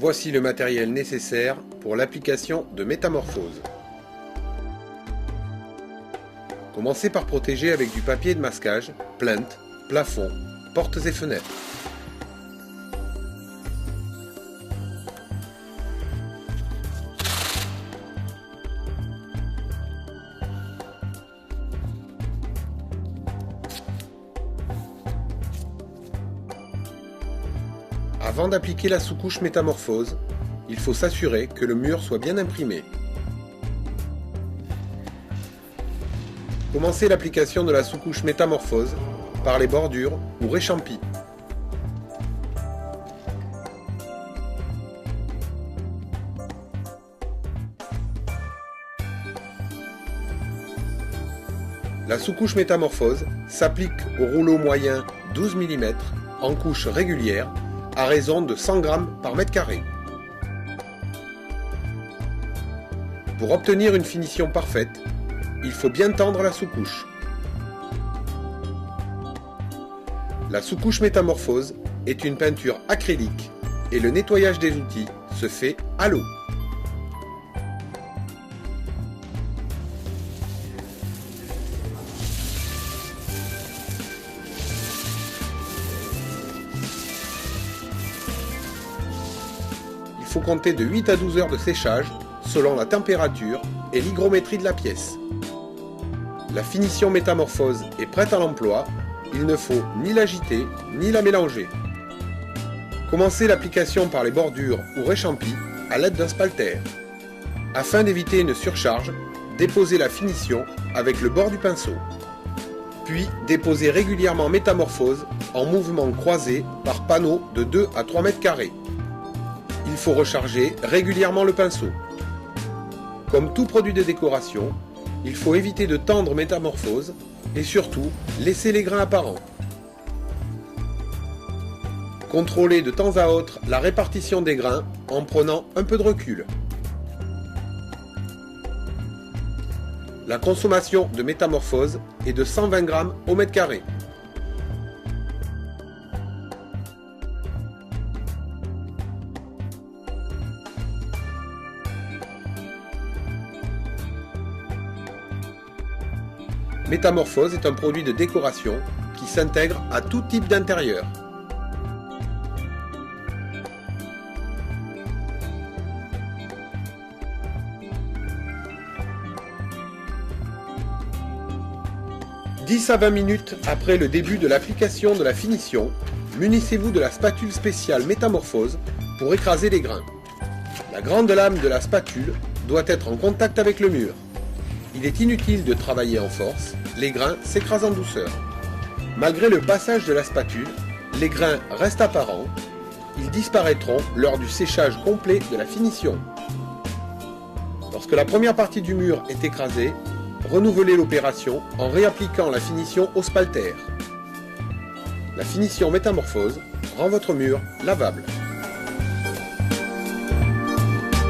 Voici le matériel nécessaire pour l'application de métamorphose. Commencez par protéger avec du papier de masquage, plinthe, plafond, portes et fenêtres. Avant d'appliquer la sous-couche métamorphose, il faut s'assurer que le mur soit bien imprimé. Commencez l'application de la sous-couche métamorphose par les bordures ou réchampis. La sous-couche métamorphose s'applique au rouleau moyen 12 mm en couche régulière à raison de 100 g par mètre carré. Pour obtenir une finition parfaite, il faut bien tendre la sous-couche. La sous-couche métamorphose est une peinture acrylique et le nettoyage des outils se fait à l'eau. Il faut compter de 8 à 12 heures de séchage selon la température et l'hygrométrie de la pièce. La finition métamorphose est prête à l'emploi, il ne faut ni l'agiter ni la mélanger. Commencez l'application par les bordures ou réchampis à l'aide d'un spalter. Afin d'éviter une surcharge, déposez la finition avec le bord du pinceau. Puis déposez régulièrement métamorphose en mouvement croisé par panneau de 2 à 3 mètres carrés. Il faut recharger régulièrement le pinceau. Comme tout produit de décoration, il faut éviter de tendre métamorphose et surtout laisser les grains apparents. Contrôlez de temps à autre la répartition des grains en prenant un peu de recul. La consommation de métamorphose est de 120 g au mètre carré. Métamorphose est un produit de décoration qui s'intègre à tout type d'intérieur. « 10 à 20 minutes après le début de l'application de la finition, munissez-vous de la spatule spéciale métamorphose pour écraser les grains. La grande lame de la spatule doit être en contact avec le mur. Il est inutile de travailler en force, les grains s'écrasent en douceur. Malgré le passage de la spatule, les grains restent apparents. Ils disparaîtront lors du séchage complet de la finition. Lorsque la première partie du mur est écrasée, renouvelez l'opération en réappliquant la finition au spalter. La finition métamorphose rend votre mur lavable.